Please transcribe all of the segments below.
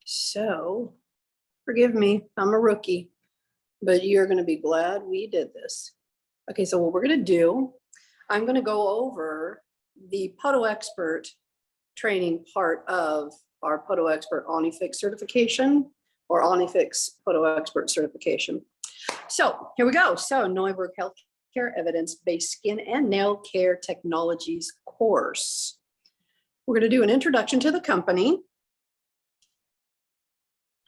So, forgive me, I'm a rookie, but you're going to be glad we did this. Okay, so what we're going to do, I'm going to go over the Podoexpert training part of our Podoexpert Onifix certification or Onifix Podoexpert certification. So here we go. So Neuberg Healthcare Evidence-Based Skin and Nail Care Technologies course. We're going to do an introduction to the company.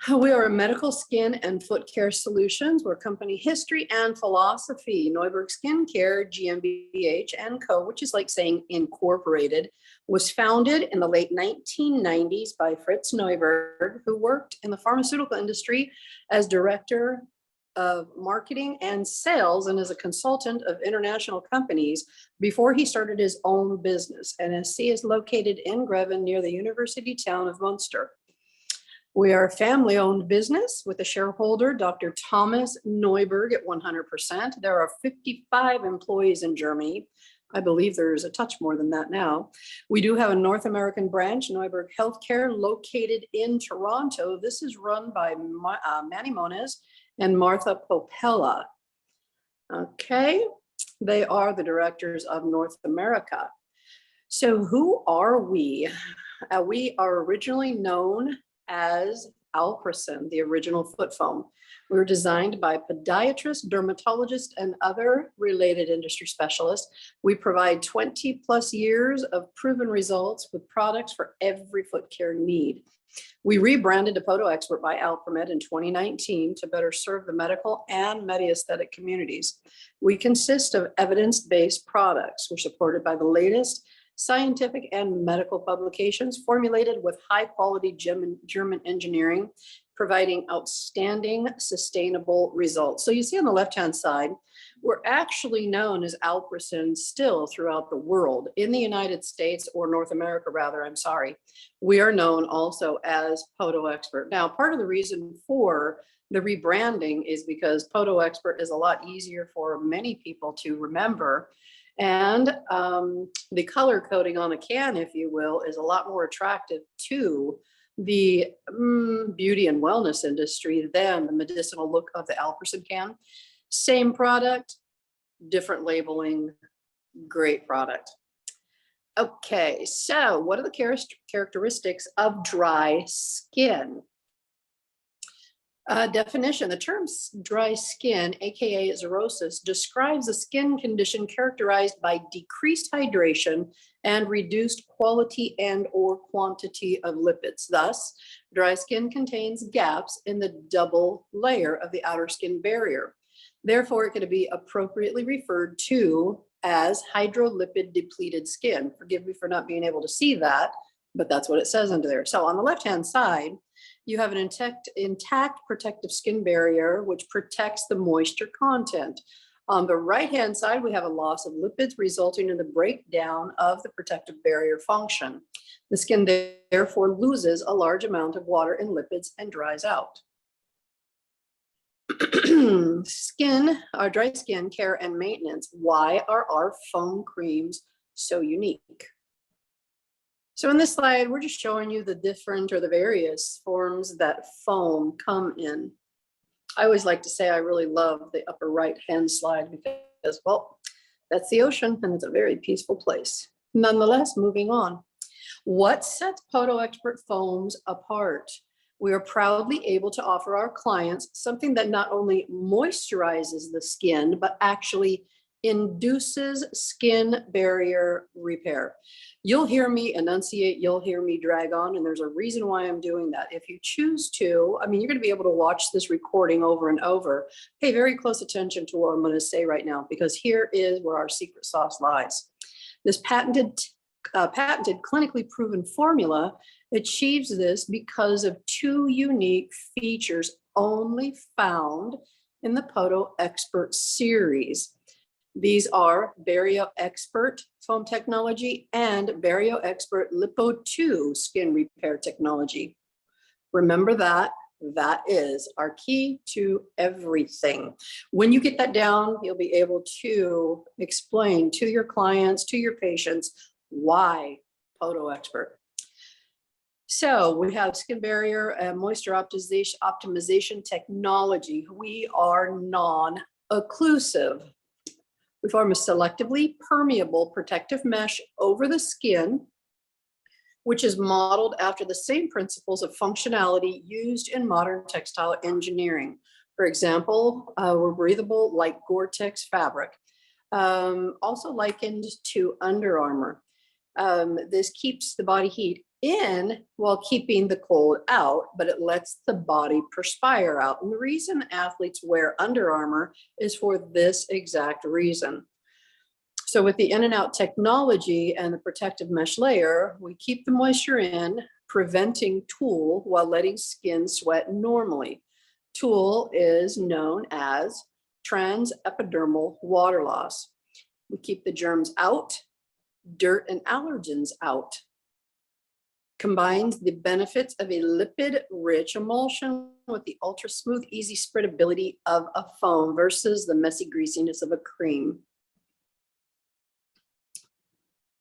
We are a medical skin and foot care solutions. We're company history and philosophy. Neuberg Skincare GmbH and Co., which is like saying incorporated, was founded in the late 1990s by Fritz Neuberg, who worked in the pharmaceutical industry as director of marketing and sales and as a consultant of international companies before he started his own business. NSC is located in Greven near the university town of Munster. We are a family-owned business with a shareholder, Dr. Thomas Neuberg, at 100%. There are 55 employees in Germany. I believe there's a touch more than that now. We do have a North American branch, Neuberg Healthcare, located in Toronto. This is run by Manny Moniz and Martha Popella. Okay, they are the directors of North America. So who are we? We are originally known as Allpremed, the original foot foam. We were designed by podiatrists, dermatologists, and other related industry specialists. We provide 20 plus years of proven results with products for every foot care need. We rebranded to Podoexpert by Allpremed in 2019 to better serve the medical and medi-aesthetic communities. We consist of evidence-based products. We're supported by the latest scientific and medical publications formulated with high quality German engineering, providing outstanding sustainable results. So you see on the left-hand side, we're actually known as Allpremed still throughout the world. In the United States, or North America rather, I'm sorry, we are known also as Podoexpert. Now, part of the reason for the rebranding is because Podoexpert is a lot easier for many people to remember. And the color coding on the can, if you will, is a lot more attractive to the beauty and wellness industry than the medicinal look of the Allpremed can. Same product, different labeling, great product. Okay, so what are the characteristics of dry skin? Definition, the term dry skin, aka xerosis, describes a skin condition characterized by decreased hydration and reduced quality and or quantity of lipids. Thus, dry skin contains gaps in the double layer of the outer skin barrier. Therefore, it could be appropriately referred to as hydrolipid depleted skin. Forgive me for not being able to see that, but that's what it says under there. So on the left-hand side, you have an intact protective skin barrier, which protects the moisture content. On the right-hand side, we have a loss of lipids resulting in the breakdown of the protective barrier function. The skin therefore loses a large amount of water and lipids and dries out. Our dry skin care and maintenance. Why are our foam creams so unique? So in this slide, we're just showing you the different or the various forms that foam come in. I always like to say I really love the upper right-hand slide because, well, that's the ocean and it's a very peaceful place. Nonetheless, moving on. What sets Podoexpert foams apart? We are proudly able to offer our clients something that not only moisturizes the skin, but actually induces skin barrier repair. You'll hear me enunciate, you'll hear me drag on, and there's a reason why I'm doing that. If you choose to, I mean, you're going to be able to watch this recording over and over. Pay very close attention to what I'm going to say right now, because here is where our secret sauce lies. This patented clinically proven formula achieves this because of two unique features only found in the Podoexpert series. These are Barrioexpert foam technology and Barrioexpert Lipo 2 skin repair technology. Remember that. That is our key to everything. When you get that down, you'll be able to explain to your clients, to your patients, why Podoexpert. So we have skin barrier and moisture optimization technology. We are non-occlusive. We form a selectively permeable protective mesh over the skin, which is modeled after the same principles of functionality used in modern textile engineering. For example, we're breathable like Gore-Tex fabric, also likened to Under Armour. This keeps the body heat in while keeping the cold out, but it lets the body perspire out. And the reason athletes wear Under Armour is for this exact reason. So with the in and out technology and the protective mesh layer, we keep the moisture in, preventing tulle while letting skin sweat normally. Tulle is known as transepidermal water loss. We keep the germs out, dirt and allergens out. Combines the benefits of a lipid-rich emulsion with the ultra-smooth, easy spreadability of a foam versus the messy greasiness of a cream.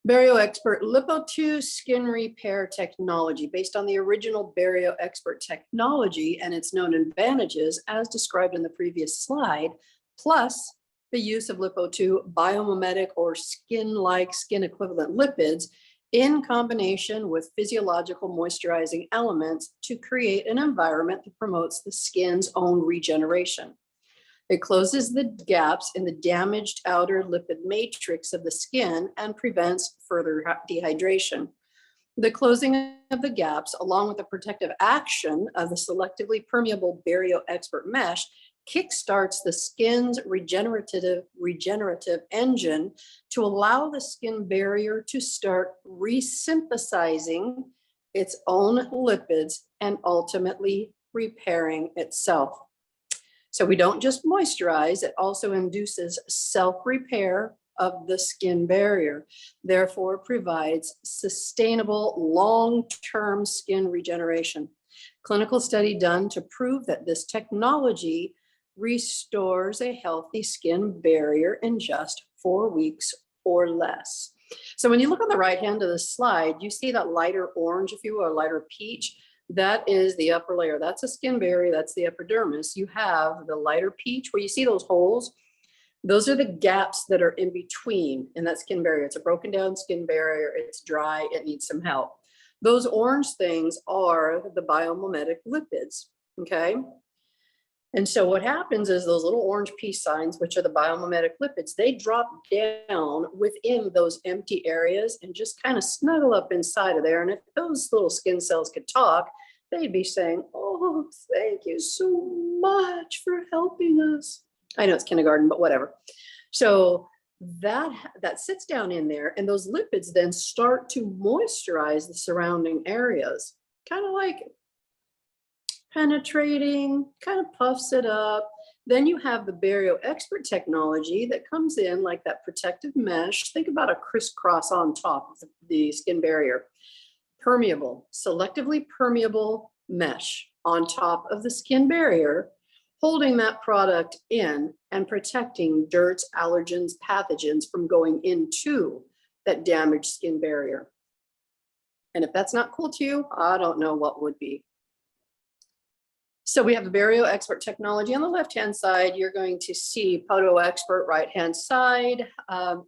Podoexpert Lipo2 skin repair technology based on the original Podoexpert technology and its known advantages as described in the previous slide, plus the use of Lipo2 biomimetic or skin-like skin equivalent lipids in combination with physiological moisturizing elements to create an environment that promotes the skin's own regeneration. It closes the gaps in the damaged outer lipid matrix of the skin and prevents further dehydration. The closing of the gaps, along with the protective action of the selectively permeable Podoexpert mesh, kickstarts the skin's regenerative engine to allow the skin barrier to start resynthesizing its own lipids and ultimately repairing itself. So we don't just moisturize, it also induces self-repair of the skin barrier, therefore provides sustainable long-term skin regeneration. Clinical study done to prove that this technology restores a healthy skin barrier in just 4 weeks or less. So when you look on the right hand of the slide, you see that lighter orange, if you will, or lighter peach. That is the upper layer. That's a skin barrier. That's the epidermis. You have the lighter peach where you see those holes. Those are the gaps that are in between in that skin barrier. It's a broken down skin barrier. It's dry. It needs some help. Those orange things are the biomimetic lipids. Okay. And so what happens is those little orange peace signs, which are the biomimetic lipids, they drop down within those empty areas and just kind of snuggle up inside of there. And if those little skin cells could talk, they'd be saying, oh, thank you so much for helping us. I know it's kindergarten, but whatever. So that sits down in there, and those lipids then start to moisturize the surrounding areas, kind of like penetrating, kind of puffs it up. Then you have the Podoexpert technology that comes in like that protective mesh. Think about a crisscross on top of the skin barrier. Permeable, selectively permeable mesh on top of the skin barrier, holding that product in and protecting dirts, allergens, pathogens from going into that damaged skin barrier. And if that's not cool to you, I don't know what would be. So we have the Podoexpert technology on the left-hand side. You're going to see Podoexpert. Right-hand side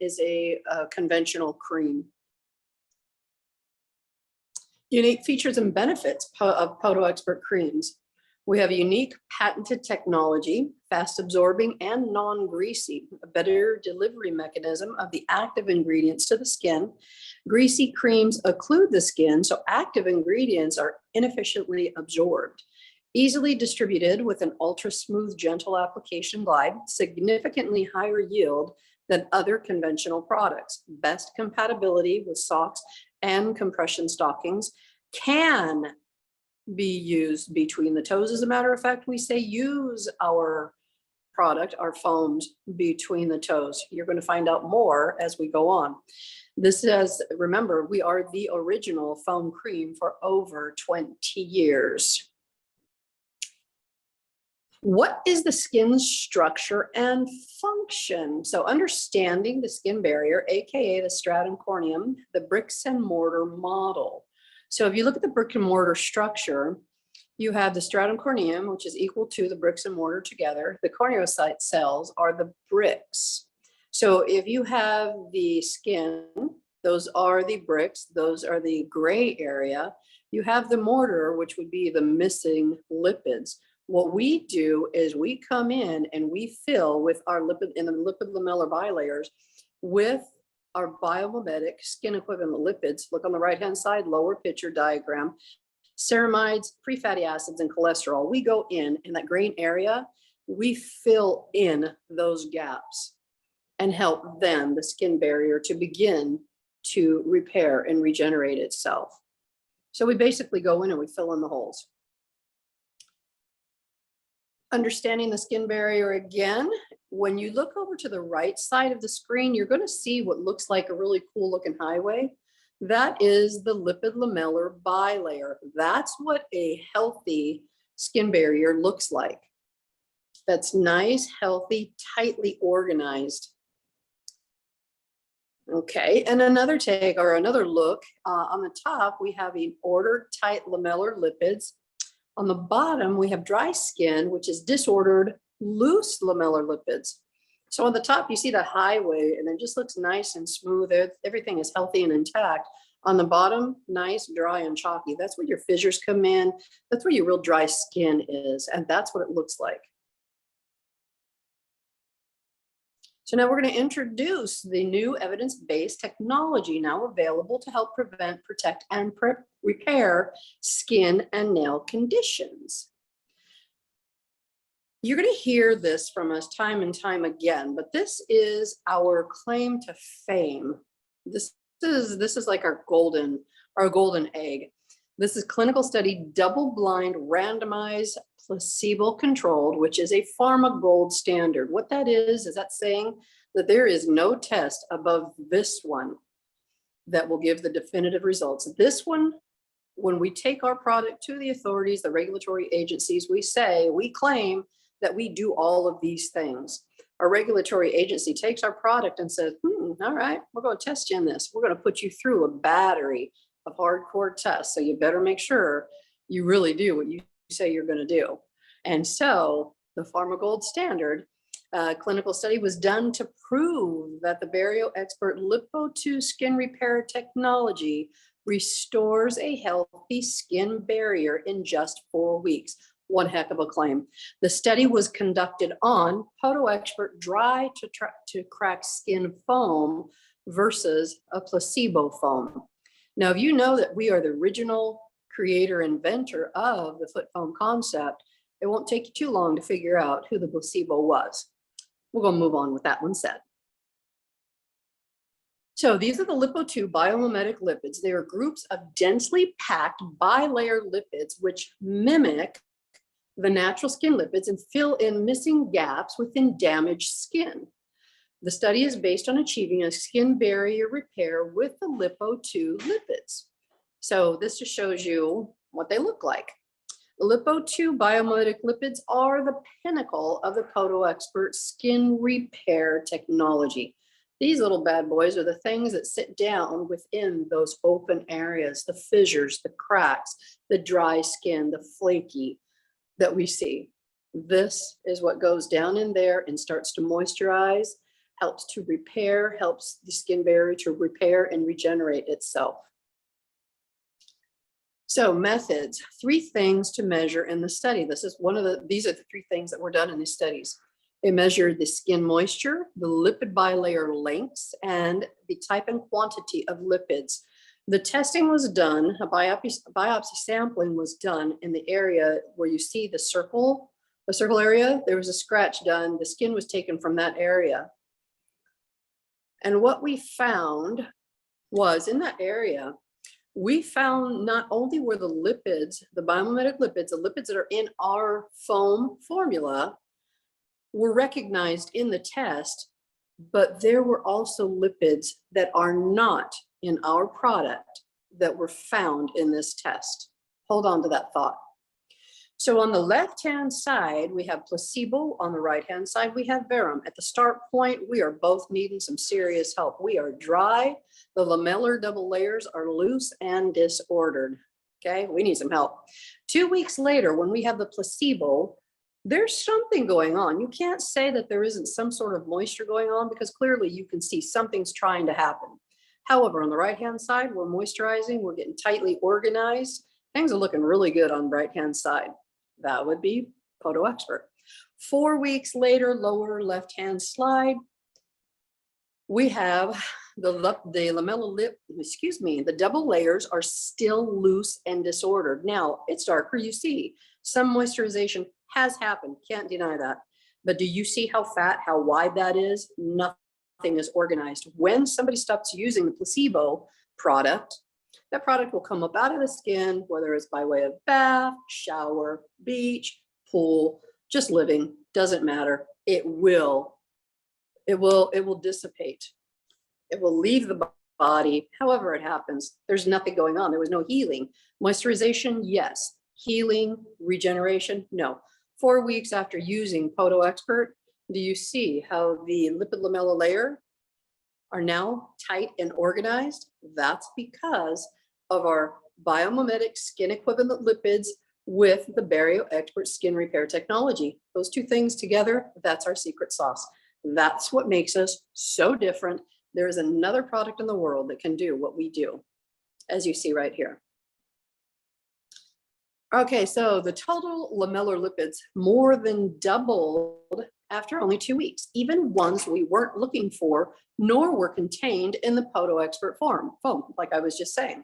is a conventional cream. Unique features and benefits of Podoexpert creams. We have a unique patented technology, fast absorbing and non-greasy, a better delivery mechanism of the active ingredients to the skin. Greasy creams occlude the skin, so active ingredients are inefficiently absorbed. Easily distributed with an ultra smooth, gentle application glide, significantly higher yield than other conventional products. Best compatibility with socks and compression stockings, can be used between the toes. As a matter of fact, we say use our product, our foams, between the toes. You're going to find out more as we go on. This is, remember, we are the original foam cream for over 20 years. What is the skin's structure and function? So understanding the skin barrier, AKA the stratum corneum, the bricks and mortar model. So if you look at the brick and mortar structure, you have the stratum corneum, which is equal to the bricks and mortar together. The corneocyte cells are the bricks. So if you have the skin, those are the bricks, those are the gray area. You have the mortar, which would be the missing lipids. What we do is we come in and we fill with our lipid in the lipid lamellar bilayers with our biomimetic skin equivalent lipids. Look on the right-hand side, lower picture diagram. Ceramides, free fatty acids, and cholesterol. We go in that green area, we fill in those gaps and help then the skin barrier to begin to repair and regenerate itself. So we basically go in and we fill in the holes. Understanding the skin barrier again, when you look over to the right side of the screen, you're going to see what looks like a really cool looking highway. That is the lipid lamellar bilayer. That's what a healthy skin barrier looks like. That's nice, healthy, tightly organized. Okay, and another take or another look on the top, we have an ordered tight lamellar lipids. On the bottom, we have dry skin, which is disordered loose lamellar lipids. So on the top, you see the highway and it just looks nice and smooth. Everything is healthy and intact. On the bottom, nice, dry and chalky. That's where your fissures come in. That's where your real dry skin is. And that's what it looks like. So now we're going to introduce the new evidence-based technology now available to help prevent, protect, and repair skin and nail conditions. You're going to hear this from us time and time again, but this is our claim to fame. This is like our golden egg. This is clinical study, double-blind, randomized, placebo-controlled, which is a pharma gold standard. What that is that saying that there is no test above this one that will give the definitive results. This one, when we take our product to the authorities, the regulatory agencies, we claim that we do all of these things. Our regulatory agency takes our product and says, all right, we're going to test you in this. We're going to put you through a battery of hardcore tests. So you better make sure you really do what you say you're going to do. And so the Pharma Gold Standard clinical study was done to prove that the Podoexpert Lipo2 skin repair technology restores a healthy skin barrier in just 4 weeks. One heck of a claim. The study was conducted on Podoexpert dry to crack skin foam versus a placebo foam. Now, if you know that we are the original creator, inventor of the foot foam concept, it won't take you too long to figure out who the placebo was. We're going to move on with that one said. So these are the Lipo2 biomimetic lipids. They are groups of densely packed bilayer lipids which mimic the natural skin lipids and fill in missing gaps within damaged skin. The study is based on achieving a skin barrier repair with the Lipo2 lipids. So this just shows you what they look like. The Lipo2 biomimetic lipids are the pinnacle of the Podoexpert skin repair technology. These little bad boys are the things that sit down within those open areas, the fissures, the cracks, the dry skin, the flaky that we see. This is what goes down in there and starts to moisturize, helps to repair, helps the skin barrier to repair and regenerate itself. So methods, 3 things to measure in the study. These are the 3 things that were done in these studies. They measured the skin moisture, the lipid bilayer lengths, and the type and quantity of lipids. The testing was done, a biopsy sampling was done in the area where you see the circle area. There was a scratch done. The skin was taken from that area. And what we found was in that area, we found not only were the lipids, the biomimetic lipids, the lipids that are in our foam formula were recognized in the test, but there were also lipids that are not in our product that were found in this test. Hold on to that thought. So on the left-hand side, we have placebo. On the right-hand side, we have verum. At the start point, we are both needing some serious help. We are dry. The lamellar double layers are loose and disordered. Okay, we need some help. 2 weeks later, when we have the placebo, there's something going on. You can't say that there isn't some sort of moisture going on because clearly you can see something's trying to happen. However, on the right-hand side, we're moisturizing, we're getting tightly organized. Things are looking really good on the right-hand side. That would be Podoexpert. 4 weeks later, lower left-hand slide, we have the lamellar lip, the double layers are still loose and disordered. Now, it's darker, you see. Some moisturization has happened, can't deny that. But do you see how fat, how wide that is? Nothing is organized. When somebody stops using the placebo product, that product will come up out of the skin, whether it's by way of bath, shower, beach, pool, just living, doesn't matter. It will dissipate. It will leave the body, however it happens. There's nothing going on. There was no healing. Moisturization, yes. Healing, regeneration, no. 4 weeks after using Podoexpert, do you see how the lipid lamellar layer are now tight and organized? That's because of our biomimetic skin equivalent lipids with the Podoexpert skin repair technology. Those two things together, that's our secret sauce. That's what makes us so different. There is another product in the world that can do what we do, as you see right here. Okay, so the total lamellar lipids more than doubled after only 2 weeks, even ones we weren't looking for, nor were contained in the Podoexpert foam, like I was just saying.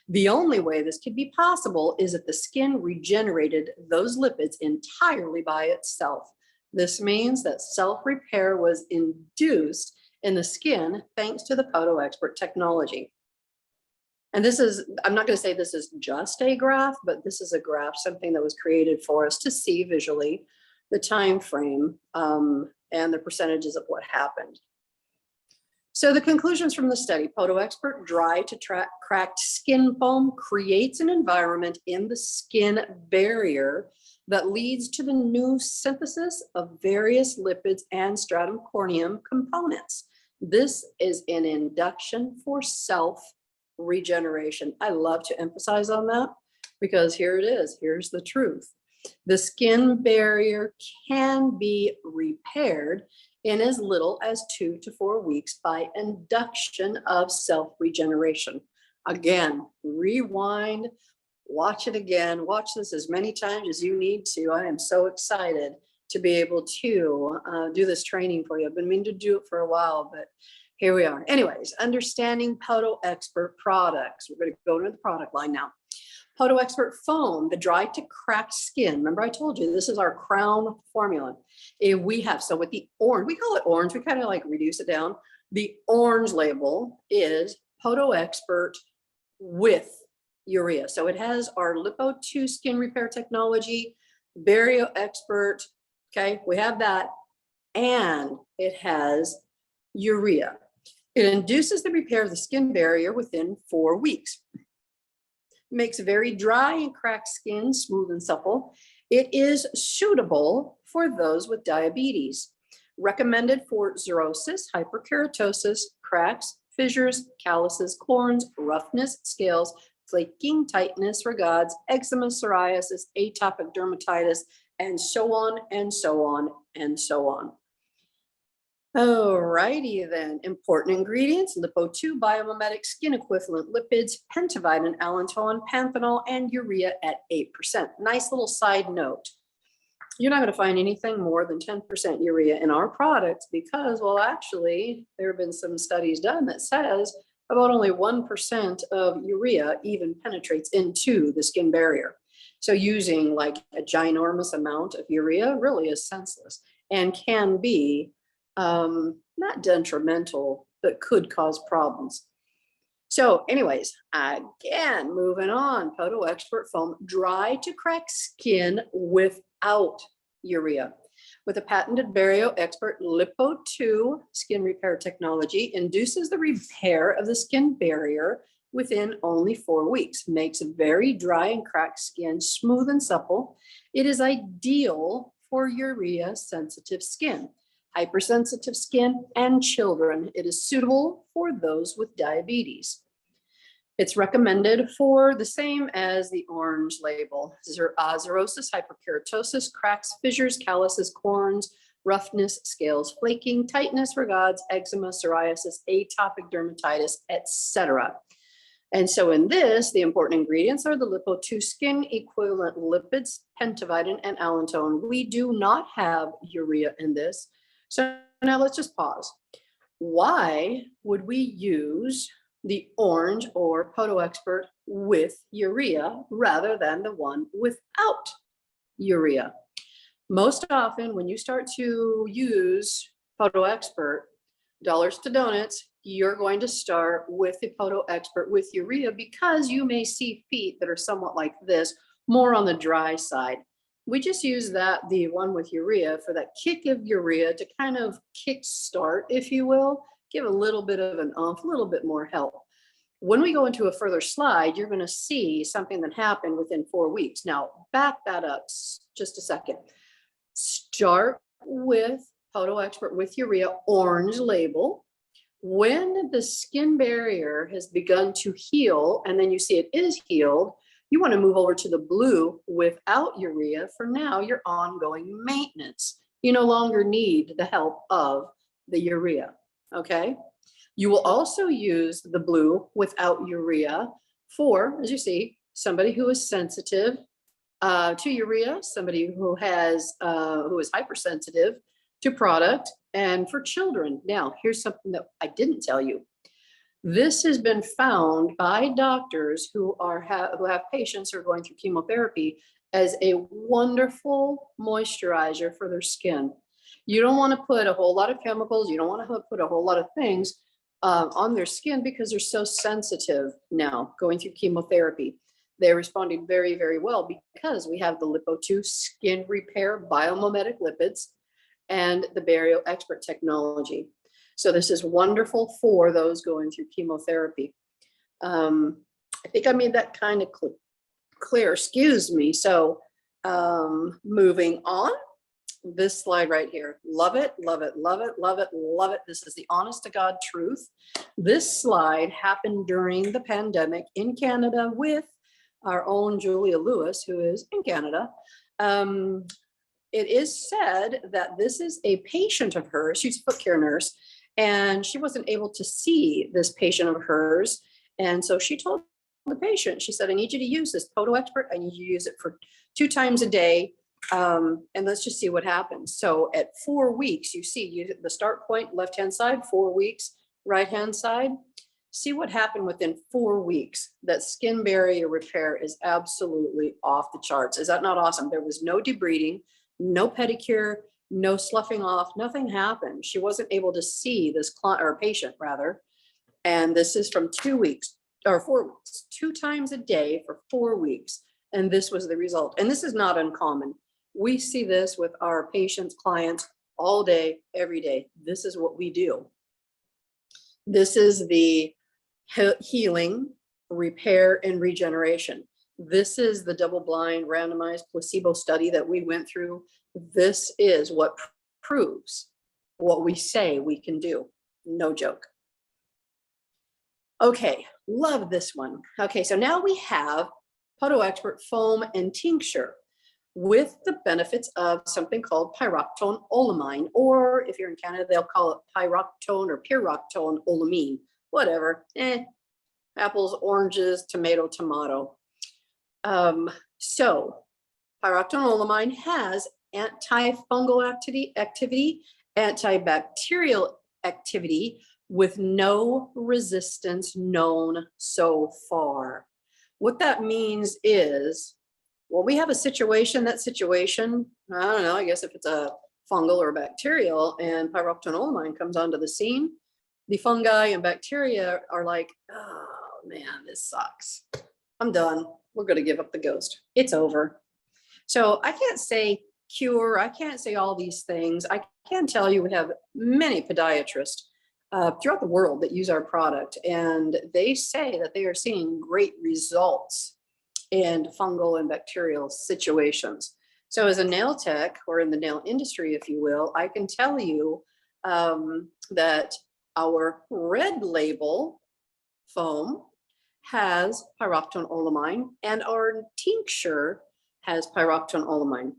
The only way this could be possible is if the skin regenerated those lipids entirely by itself. This means that self-repair was induced in the skin thanks to the Podoexpert technology. And this is, I'm not going to say this is just a graph, but this is a graph, something that was created for us to see visually the time frame and the percentages of what happened. So the conclusions from the study: Podoexpert dry to cracked skin foam creates an environment in the skin barrier that leads to the new synthesis of various lipids and stratum corneum components. This is an induction for self-regeneration. I love to emphasize on that because here it is. Here's the truth. The skin barrier can be repaired in as little as 2 to 4 weeks by induction of self-regeneration. Again, rewind, watch it again, watch this as many times as you need to. I am so excited to be able to do this training for you. I've been meaning to do it for a while, but here we are. Anyways, understanding Podoexpert products. We're going to go into the product line now. Podoexpert foam, the dry to cracked skin. Remember I told you this is our crown formula. We have, so with the orange, we call it orange, we kind of like reduce it down. The orange label is Podoexpert with urea. So it has our Lipo2 skin repair technology, Podoexpert, okay, we have that, and it has urea. It induces the repair of the skin barrier within 4 weeks. Makes very dry and cracked skin smooth and supple. It is suitable for those with diabetes. Recommended for xerosis, hyperkeratosis, cracks, fissures, calluses, corns, roughness, scales, flaking, tightness, ragouts, eczema, psoriasis, atopic dermatitis, and so on and so on and so on. Alrighty then, important ingredients: Lipo2 biomimetic skin equivalent lipids, pentavitamin, allantoin, panthenol, and urea at 8%. Nice little side note. You're not going to find anything more than 10% urea in our products because, well, actually, there have been some studies done that says about only 1% of urea even penetrates into the skin barrier. So using like a ginormous amount of urea really is senseless and can be not detrimental, but could cause problems. So anyways, again, moving on, Podoexpert foam, dry to cracked skin without urea. With a patented Podoexpert Lipo2 skin repair technology, induces the repair of the skin barrier within only 4 weeks. Makes very dry and cracked skin smooth and supple. It is ideal for urea sensitive skin, hypersensitive skin, and children. It is suitable for those with diabetes. It's recommended for the same as the orange label: xerosis, hyperkeratosis, cracks, fissures, calluses, corns, roughness, scales flaking, tightness, regards, eczema, psoriasis, atopic dermatitis, etc. And so in this, the important ingredients are the Lipo-2 skin equivalent lipids, pentavidin and allentone. We do not have urea in this. So now let's just pause. Why would we use the orange or Podoexpert with urea rather than the one without urea? Most often when you start to use Podoexpert, dollars to donuts, you're going to start with the Podoexpert with urea because you may see feet that are somewhat like this, more on the dry side. We just use the one with urea for that kick of urea to kind of kick start, if you will, give a little bit of an oomph, a little bit more help. When we go into a further slide, you're going to see something that happened within 4 weeks. Now, back that up just a second. Start with Podoexpert with urea, orange label. When the skin barrier has begun to heal, and then you see it is healed, you want to move over to the blue without urea for now your ongoing maintenance. You no longer need the help of the urea, okay? You will also use the blue without urea for, as you see, somebody who is sensitive to urea, somebody who is hypersensitive to product, and for children. Now, here's something that I didn't tell you. This has been found by doctors who have patients who are going through chemotherapy as a wonderful moisturizer for their skin. You don't want to put a whole lot of chemicals. You don't want to put a whole lot of things on their skin because they're so sensitive now going through chemotherapy. They're responding very, very well because we have the Lipo-2 skin repair biomimetic lipids and the Podoexpert technology. So this is wonderful for those going through chemotherapy. I think I made that kind of clear, excuse me. So moving on, this slide right here. Love it, love it, love it, love it, love it. This is the honest to God truth. This slide happened during the pandemic in Canada with our own Julia Lewis, who is in Canada. It is said that this is a patient of hers. She's a foot care nurse, and she wasn't able to see this patient of hers. And so she told the patient, she said, I need you to use this Podoexpert. I need you to use it for 2 times a day. And let's just see what happens. So at 4 weeks, you see the start point, left-hand side, 4 weeks, right-hand side. See what happened within 4 weeks. That skin barrier repair is absolutely off the charts. Is that not awesome? There was no debriding, no pedicure, no sloughing off, nothing happened. She wasn't able to see this client or patient rather. And this is from 2 weeks or 4 weeks, 2 times a day for 4 weeks. And this was the result. And this is not uncommon. We see this with our patients, clients all day, every day. This is what we do. This is the healing, repair, and regeneration. This is the double-blind randomized placebo study that we went through. This is what proves what we say we can do. No joke. Okay, love this one. Okay, so now we have Podoexpert foam and tincture with the benefits of something called pyroxatone olamine, or if you're in Canada, they'll call it pyroxatone or pyroxatone olamine, whatever. Apples, oranges, tomato. So pyroxatone olamine has antifungal activity, antibacterial activity with no resistance known so far. What that means is, when we have a situation, I don't know, I guess if it's a fungal or bacterial and pyroxatone olamine comes onto the scene, the fungi and bacteria are like, oh man, this sucks. I'm done. We're going to give up the ghost. It's over. So I can't say cure. I can't say all these things. I can tell you we have many podiatrists throughout the world that use our product, and they say that they are seeing great results in fungal and bacterial situations. So as a nail tech, or in the nail industry, if you will, I can tell you that our red label foam has pyrophthanolamine, and our tincture has pyrophthanolamine.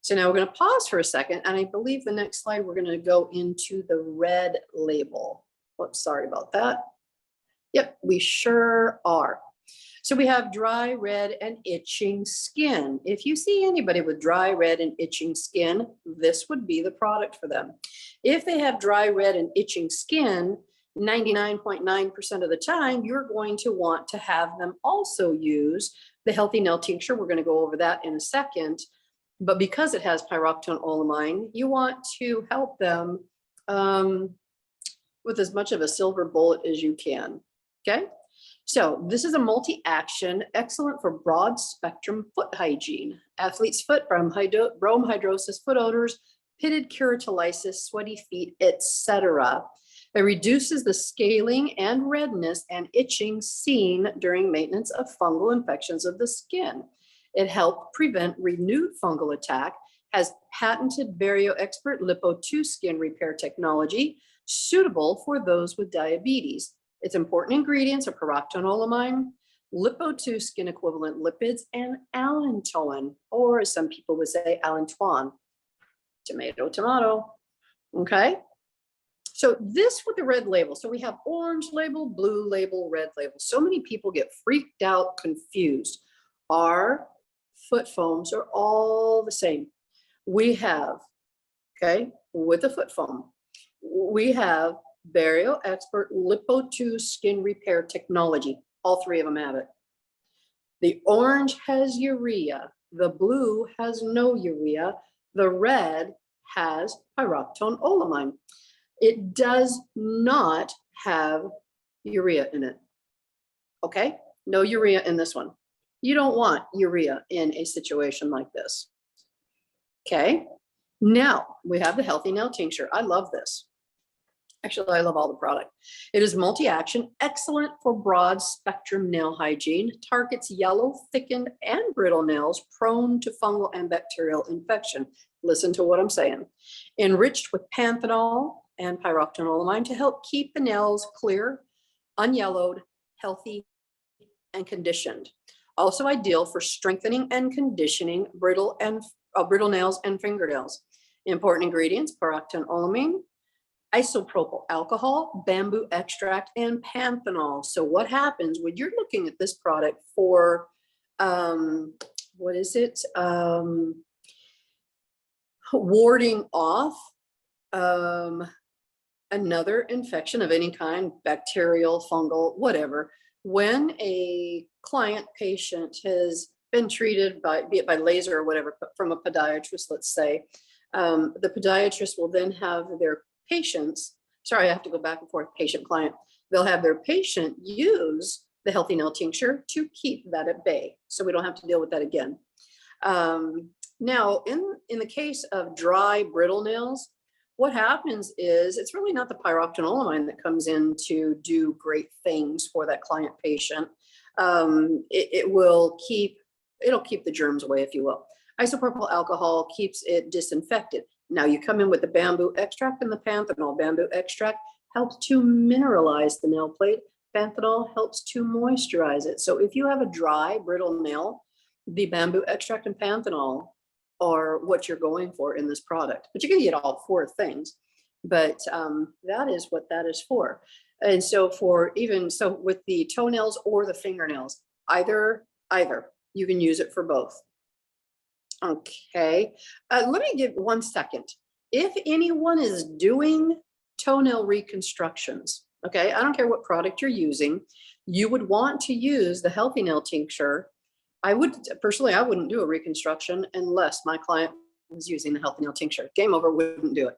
So now we're going to pause for a second, and I believe the next slide we're going to go into the red label. Whoops, sorry about that. Yep, we sure are. So we have dry, red, and itching skin. If you see anybody with dry, red, and itching skin, this would be the product for them. If they have dry, red, and itching skin, 99.9% of the time, you're going to want to have them also use the Healthy Nail Tincture. We're going to go over that in a second. But because it has pyrophthanolamine, you want to help them with as much of a silver bullet as you can. Okay? So this is a multi-action, excellent for broad spectrum foot hygiene. Athlete's foot, brome hydrosis, foot odors, pitted keratolysis, sweaty feet, etc. It reduces the scaling and redness and itching seen during maintenance of fungal infections of the skin. It helped prevent renewed fungal attack, has patented Podoexpert Lipo-2 skin repair technology suitable for those with diabetes. Its important ingredients are pyrophthanolamine, Lipo-2 skin equivalent lipids, and allantoin, or as some people would say, allantoin. Tomato, tomato. Okay. So this with the red label. So we have orange label, blue label, red label. So many people get freaked out, confused. Our foot foams are all the same. We have, okay, with the foot foam, we have Podoexpert Lipo-2 skin repair technology. All three of them have it. The orange has urea. The blue has no urea. The red has pyrophthanolamine. It does not have urea in it. Okay, no urea in this one. You don't want urea in a situation like this. Okay, now we have the Healthy Nail Tincture. I love this. Actually, I love all the product. It is multi-action, excellent for broad spectrum nail hygiene, targets yellow, thickened, and brittle nails prone to fungal and bacterial infection. Listen to what I'm saying. Enriched with panthenol and pyrophthanolamine to help keep the nails clear, unyellowed, healthy, and conditioned. Also ideal for strengthening and conditioning brittle nails and fingernails. Important ingredients: pyrophthanolamine, isopropyl alcohol, bamboo extract, and panthenol. So what happens when you're looking at this product for, what is it? Warding off another infection of any kind, bacterial, fungal, whatever. When a client patient has been treated by, be it by laser or whatever, from a podiatrist, let's say, the podiatrist will then have their patients, sorry, I have to go back and forth, patient client, they'll have their patient use the Healthy Nail Tincture to keep that at bay. So we don't have to deal with that again. Now, in the case of dry, brittle nails, what happens is it's really not the pyrophthanolamine that comes in to do great things for that client patient. It'll keep the germs away, if you will. Isopropyl alcohol keeps it disinfected. Now you come in with the bamboo extract and the panthenol. Bamboo extract helps to mineralize the nail plate. Panthenol helps to moisturize it. So if you have a dry, brittle nail, the bamboo extract and panthenol are what you're going for in this product. But you're going to get all four things. But that is what that is for. And so with the toenails or the fingernails, either, you can use it for both. Okay, let me give 1 second. If anyone is doing toenail reconstructions, okay, I don't care what product you're using, you would want to use the Healthy Nail Tincture. I wouldn't do a reconstruction unless my client was using the Healthy Nail Tincture. Game over, wouldn't do it.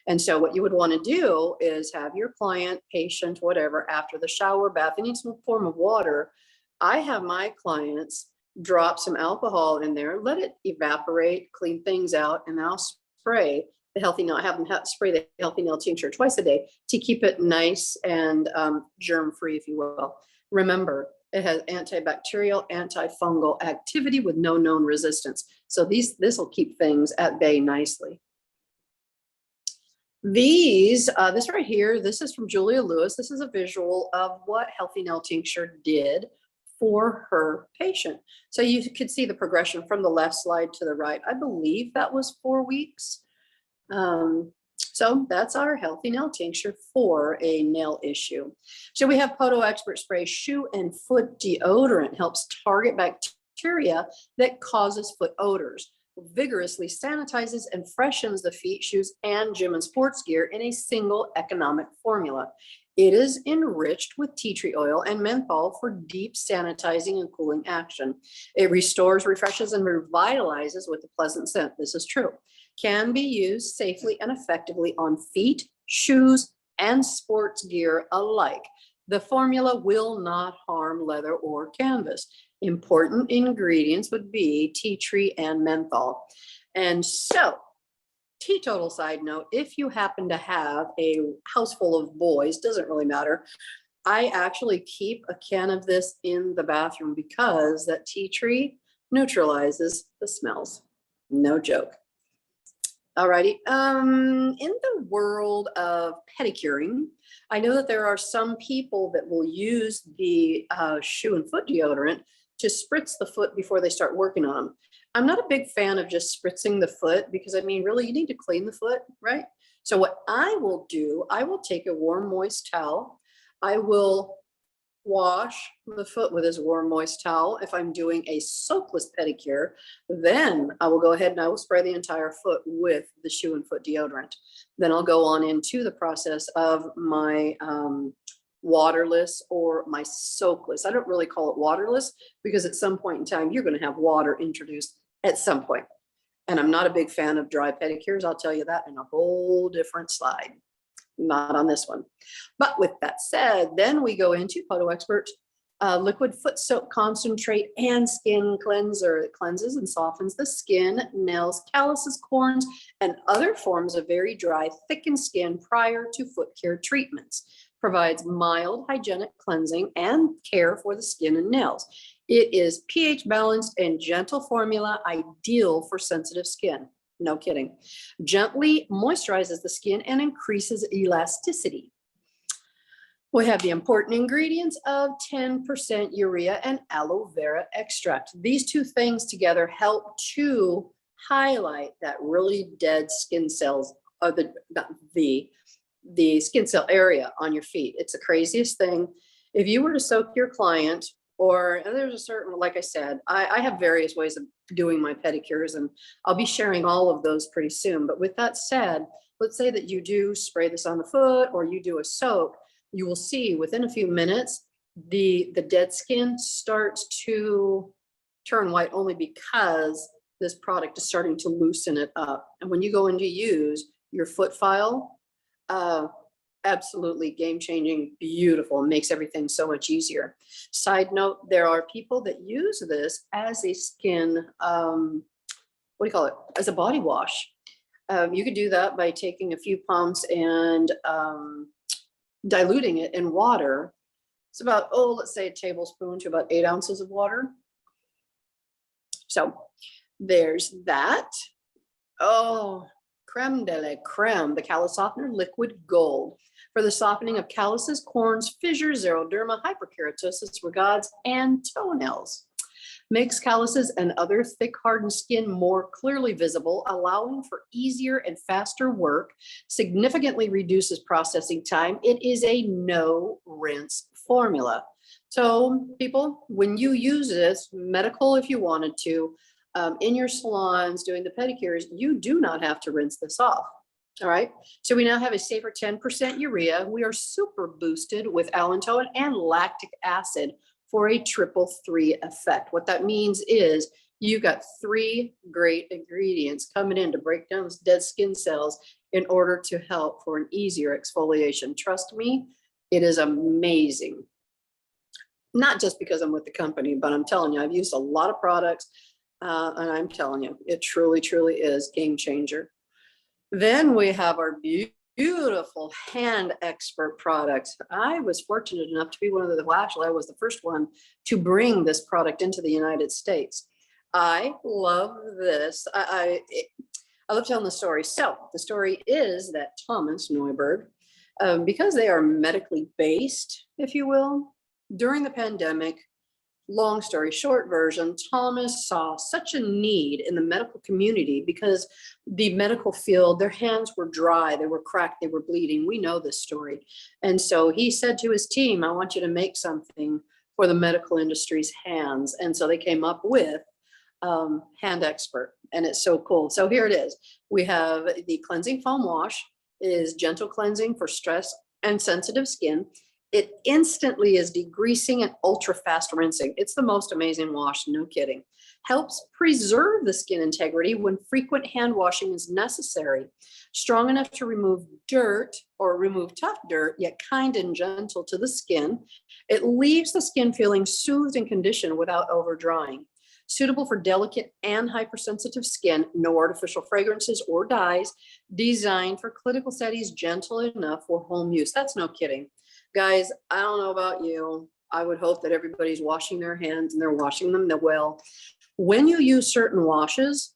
And so what you would want to do is have your client, patient, whatever, after the shower, bath, they need some form of water. I have my clients drop some alcohol in there, let it evaporate, clean things out, and I'll spray the healthy nail, I have them spray the healthy nail tincture twice a day to keep it nice and germ-free, if you will. Remember, it has antibacterial, antifungal activity with no known resistance. So this will keep things at bay nicely. This right here, this is from Julia Lewis. This is a visual of what Healthy Nail Tincture did for her patient. So you could see the progression from the left slide to the right. I believe that was 4 weeks. So that's our Healthy Nail Tincture for a nail issue. So we have Podoexpert Spray Shoe and Foot Deodorant, helps target bacteria that causes foot odors, vigorously sanitizes and freshens the feet, shoes, and gym and sports gear in a single economic formula. It is enriched with tea tree oil and menthol for deep sanitizing and cooling action. It restores, refreshes, and revitalizes with a pleasant scent. This is true. Can be used safely and effectively on feet, shoes, and sports gear alike. The formula will not harm leather or canvas. Important ingredients would be tea tree and menthol. And so, teetotal side note, if you happen to have a house full of boys, doesn't really matter. I actually keep a can of this in the bathroom because that tea tree neutralizes the smells. No joke. Alrighty. In the world of pedicuring, I know that there are some people that will use the shoe and foot deodorant to spritz the foot before they start working on them. I'm not a big fan of just spritzing the foot because, I mean, really, you need to clean the foot, right? So what I will do, I will take a warm, moist towel. I will wash the foot with this warm, moist towel. If I'm doing a soapless pedicure, then I will go ahead and I will spray the entire foot with the shoe and foot deodorant. Then I'll go on into the process of my waterless or my soakless. I don't really call it waterless because at some point in time, you're going to have water introduced at some point. And I'm not a big fan of dry pedicures. I'll tell you that in a whole different slide. Not on this one. But with that said, then we go into Podoexpert liquid foot soap concentrate and skin cleanser. It cleanses and softens the skin, nails, calluses, corns, and other forms of very dry, thickened skin prior to foot care treatments. Provides mild hygienic cleansing and care for the skin and nails. It is pH balanced and gentle formula, ideal for sensitive skin. No kidding. Gently moisturizes the skin and increases elasticity. We have the important ingredients of 10% urea and aloe vera extract. These two things together help to highlight that really dead skin cells, or the skin cell area on your feet. It's the craziest thing. If you were to soak your client, or there's a certain, like I said, I have various ways of doing my pedicures, and I'll be sharing all of those pretty soon. But with that said, let's say that you do spray this on the foot or you do a soak, you will see within a few minutes, the dead skin starts to turn white only because this product is starting to loosen it up. And when you go in to use your foot file, absolutely game-changing, beautiful, makes everything so much easier. Side note, there are people that use this as a skin, what do you call it, as a body wash. You could do that by taking a few pumps and diluting it in water. It's about, let's say a tablespoon to about 8 ounces of water. So there's that. Creme de la creme, the callus softener, liquid gold, for the softening of calluses, corns, fissures, xeroderma, hyperkeratosis, regards, and toenails. Makes calluses and other thick, hardened skin more clearly visible, allowing for easier and faster work, significantly reduces processing time. It is a no rinse formula. So people, when you use this, medical if you wanted to, in your salons doing the pedicures, you do not have to rinse this off. All right. So we now have a safer 10% urea. We are super boosted with allantoin and lactic acid for a 3-3 effect. What that means is you've got 3 great ingredients coming in to break down those dead skin cells in order to help for an easier exfoliation. Trust me, it is amazing. Not just because I'm with the company, but I'm telling you, I've used a lot of products. And I'm telling you, it truly, truly is game changer. Then we have our beautiful Hand Expert products. I was fortunate enough to be one of the, well, actually, I was the first one to bring this product into the United States. I love this. I love telling the story. So the story is that Thomas Neuberg, because they are medically based, if you will, during the pandemic, long story short version, Thomas saw such a need in the medical community because the medical field, their hands were dry, they were cracked, they were bleeding. We know this story. And so he said to his team, I want you to make something for the medical industry's hands. And so they came up with Hand Expert, and it's so cool. So here it is. We have the cleansing foam wash. It is gentle cleansing for stress and sensitive skin. It instantly is degreasing and ultra fast rinsing. It's the most amazing wash, no kidding. Helps preserve the skin integrity when frequent hand washing is necessary. Strong enough to remove dirt or remove tough dirt, yet kind and gentle to the skin. It leaves the skin feeling soothed and conditioned without over drying. Suitable for delicate and hypersensitive skin, no artificial fragrances or dyes, designed for clinical settings, gentle enough for home use. That's no kidding. Guys, I don't know about you. I would hope that everybody's washing their hands and they're washing them well. When you use certain washes,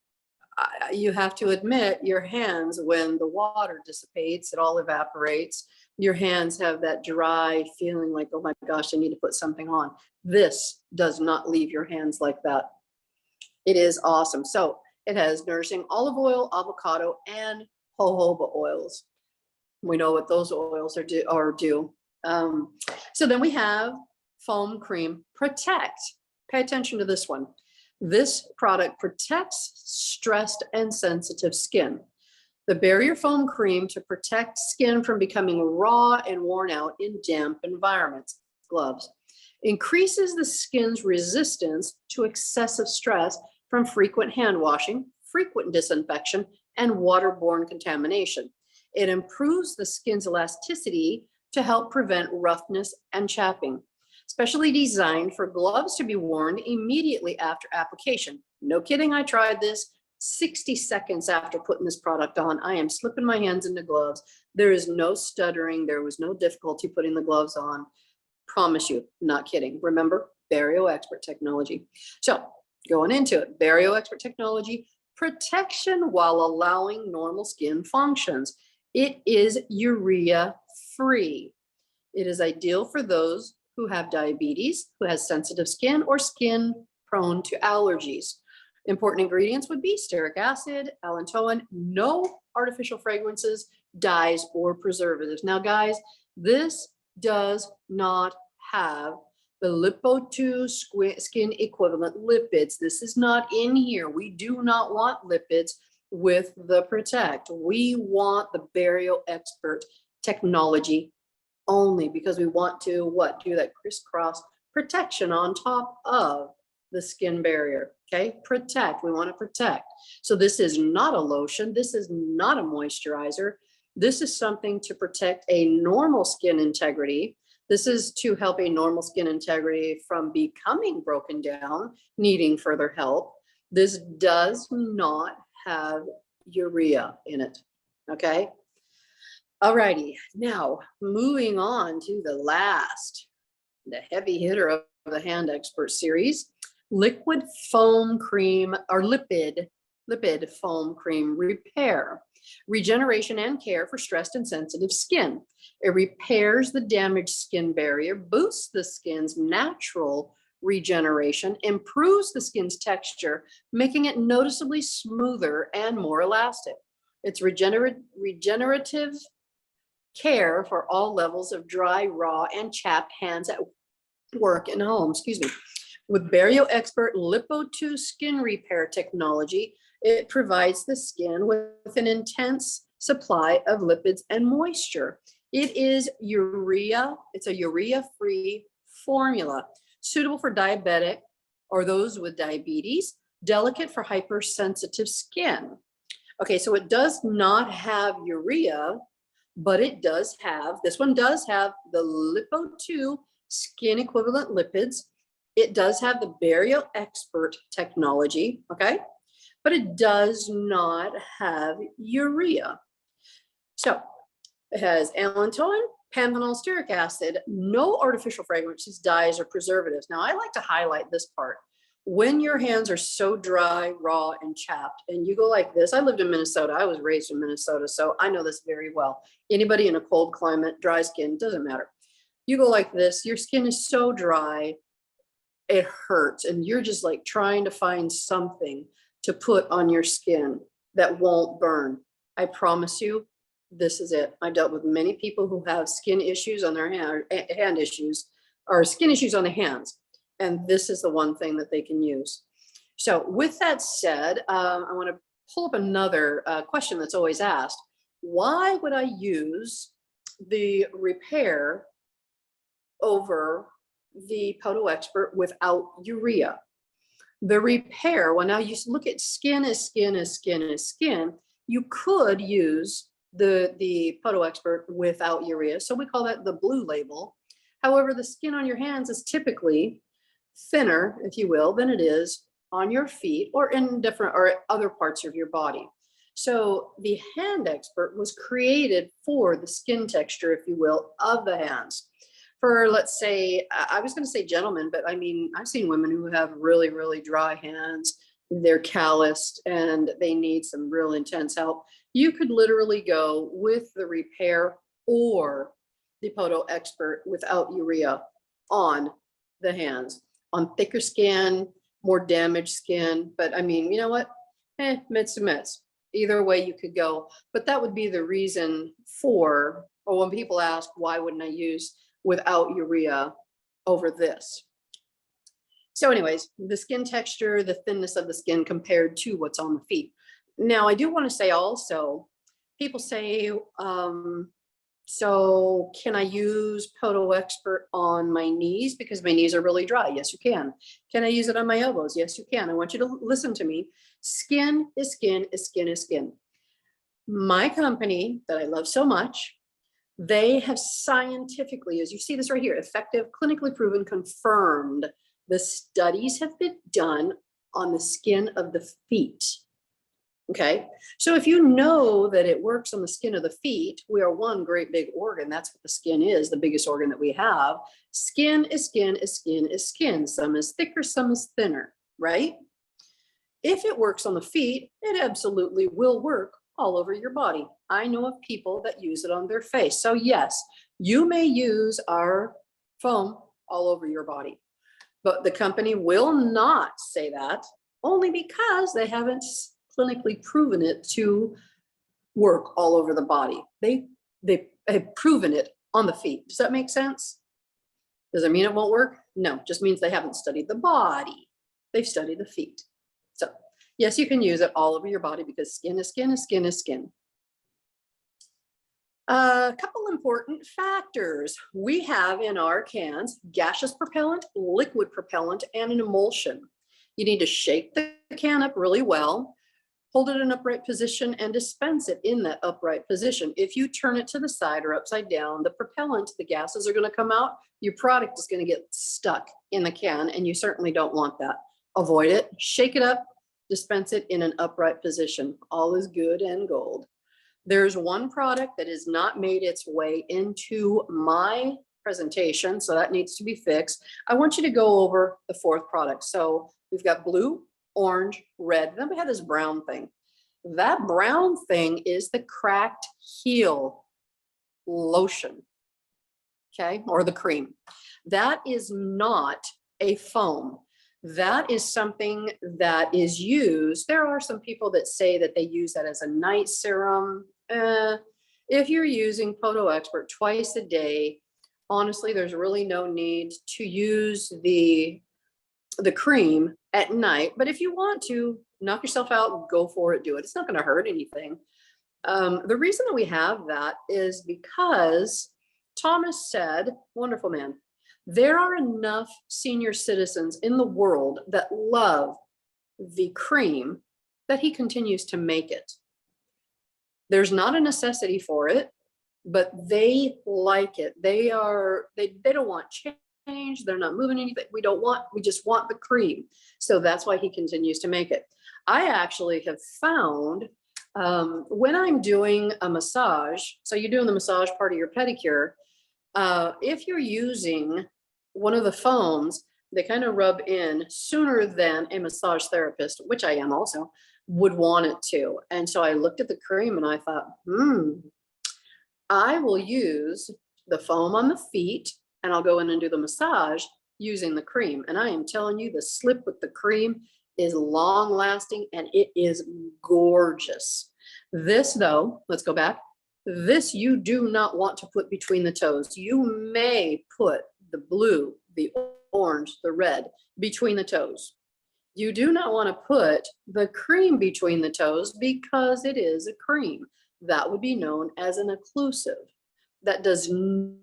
you have to admit your hands, when the water dissipates, it all evaporates. Your hands have that dry feeling like, oh my gosh, I need to put something on. This does not leave your hands like that. It is awesome. So it has nourishing olive oil, avocado, and jojoba oils. We know what those oils are do. So then we have Foam Cream Protect. Pay attention to this one. This product protects stressed and sensitive skin. The barrier foam cream to protect skin from becoming raw and worn out in damp environments, gloves, increases the skin's resistance to excessive stress from frequent hand washing, frequent disinfection, and waterborne contamination. It improves the skin's elasticity to help prevent roughness and chapping. Specially designed for gloves to be worn immediately after application. No kidding, I tried this. 60 seconds after putting this product on, I am slipping my hands into gloves. There is no stuttering. There was no difficulty putting the gloves on. Promise you, not kidding. Remember, Podoexpert technology. So going into it, Podoexpert technology, protection while allowing normal skin functions. It is urea free. It is ideal for those who have diabetes, who has sensitive skin, or skin prone to allergies. Important ingredients would be stearic acid, allantoin, no artificial fragrances, dyes, or preservatives. Now, guys, this does not have the Lipo2 skin equivalent lipids. This is not in here. We do not want lipids with the Protect. We want the Podoexpert technology only, because we want to do that crisscross protection on top of the skin barrier. Okay, protect. We want to protect. So this is not a lotion. This is not a moisturizer. This is something to protect a normal skin integrity. This is to help a normal skin integrity from becoming broken down, needing further help. This does not have urea in it. Okay. Alrighty, now moving on to the heavy hitter of the Hand Expert series, liquid foam cream or lipid foam cream repair, regeneration and care for stressed and sensitive skin. It repairs the damaged skin barrier, boosts the skin's natural regeneration, improves the skin's texture, making it noticeably smoother and more elastic. It's regenerative care for all levels of dry, raw, and chapped hands at work and home, With Podoexpert Lipo2 skin repair technology, it provides the skin with an intense supply of lipids and moisture. It is it's a urea-free formula, suitable for diabetic or those with diabetes, delicate for hypersensitive skin. Okay, so it does not have urea, but it does have, this one does have the Lipo2 skin equivalent lipids. It does have the Podoexpert technology, okay? But it does not have urea. So it has allantoin, panphenol stearic acid, no artificial fragrances, dyes, or preservatives. Now, I like to highlight this part. When your hands are so dry, raw, and chapped, and you go like this, I lived in Minnesota. I was raised in Minnesota, so I know this very well. Anybody in a cold climate, dry skin, doesn't matter. You go like this, your skin is so dry, it hurts, and you're just like trying to find something to put on your skin that won't burn. I promise you, this is it. I've dealt with many people who have skin issues on their hand issues, or skin issues on the hands. And this is the one thing that they can use. So with that said, I want to pull up another question that's always asked. Why would I use the repair over the Podoexpert without urea? The repair, well, now you look at skin as skin as skin as skin. You could use the Podoexpert without urea. So we call that the blue label. However, the skin on your hands is typically thinner, if you will, than it is on your feet or in different or other parts of your body. So the Hand Expert was created for the skin texture, if you will, of the hands. For, let's say, I was going to say gentlemen, but I mean, I've seen women who have really, really dry hands. They're calloused and they need some real intense help. You could literally go with the repair or the Podoexpert without urea on the hands, on thicker skin, more damaged skin. But I mean, you know what? Mitts to mitts. Either way you could go. But that would be the reason for, or when people ask, why wouldn't I use without urea over this? So anyways, the skin texture, the thinness of the skin compared to what's on the feet. Now, I do want to say also, people say, so can I use Podoexpert on my knees because my knees are really dry? Yes, you can. Can I use it on my elbows? Yes, you can. I want you to listen to me. Skin is skin is skin is skin. My company that I love so much, they have scientifically, as you see this right here, effective, clinically proven, confirmed. The studies have been done on the skin of the feet. Okay, so if you know that it works on the skin of the feet, we are one great big organ. That's what the skin is, the biggest organ that we have. Skin is skin is skin is skin. Some is thicker, some is thinner, right? If it works on the feet, it absolutely will work all over your body. I know of people that use it on their face. So yes, you may use our foam all over your body, but the company will not say that, only because they haven't clinically proven it to work all over the body. They have proven it on the feet. Does that make sense? Does it mean it won't work? No, just means they haven't studied the body. They've studied the feet. So yes, you can use it all over your body because skin is skin is skin is skin. A couple important factors. We have in our cans gaseous propellant, liquid propellant, and an emulsion. You need to shake the can up really well, hold it in an upright position, and dispense it in that upright position. If you turn it to the side or upside down, the propellant, the gases are going to come out. Your product is going to get stuck in the can, and you certainly don't want that. Avoid it, shake it up, dispense it in an upright position. All is good and gold. There's one product that has not made its way into my presentation, so that needs to be fixed. I want you to go over the fourth product. So we've got blue, orange, red. Then we have this brown thing. That brown thing is the cracked heel lotion, okay, or the cream. That is not a foam. That is something that is used. There are some people that say that they use that as a night serum. If you're using Podoexpert twice a day, honestly, there's really no need to use the cream at night. But if you want to knock yourself out, go for it, do it. It's not going to hurt anything. The reason that we have that is because Thomas said, wonderful man, there are enough senior citizens in the world that love the cream that he continues to make it. There's not a necessity for it, but they like it. They don't want change. They're not moving anything. We just want the cream. So that's why he continues to make it. I actually have found When I'm doing a massage, so you're doing the massage part of your pedicure, if you're using one of the foams, they kind of rub in sooner than a massage therapist, which I am also, would want it to. And so I looked at the cream and I thought, I will use the foam on the feet and I'll go in and do the massage using the cream. And I am telling you, the slip with the cream is long lasting and it is gorgeous. This though, let's go back. This you do not want to put between the toes. You may put the blue, the orange, the red between the toes. You do not want to put the cream between the toes because it is a cream. That would be known as an occlusive. That does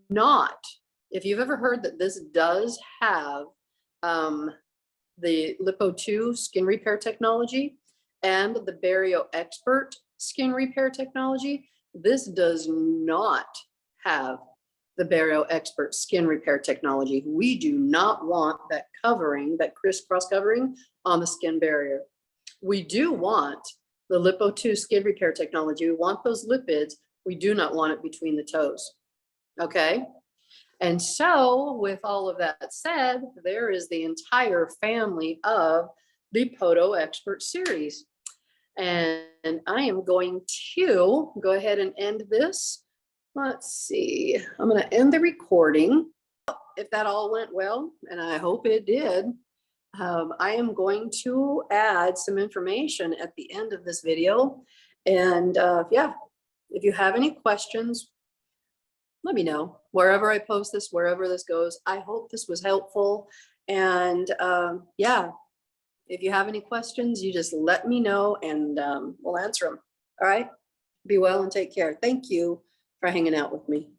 not, if you've ever heard that this does have the Lipo2 skin repair technology and the Podoexpert skin repair technology, this does not have the Podoexpert skin repair technology. We do not want that covering, that crisscross covering on the skin barrier. We do want the Lipo2 skin repair technology. We want those lipids. We do not want it between the toes. Okay. And so with all of that said, there is the entire family of the Podoexpert series. And I am going to go ahead and end this. Let's see, I'm going to end the recording. If that all went well, and I hope it did, I am going to add some information at the end of this video. And yeah, if you have any questions, let me know. Wherever I post this, wherever this goes, I hope this was helpful. And yeah, if you have any questions, you just let me know and we'll answer them. All right. Be well and take care. Thank you for hanging out with me.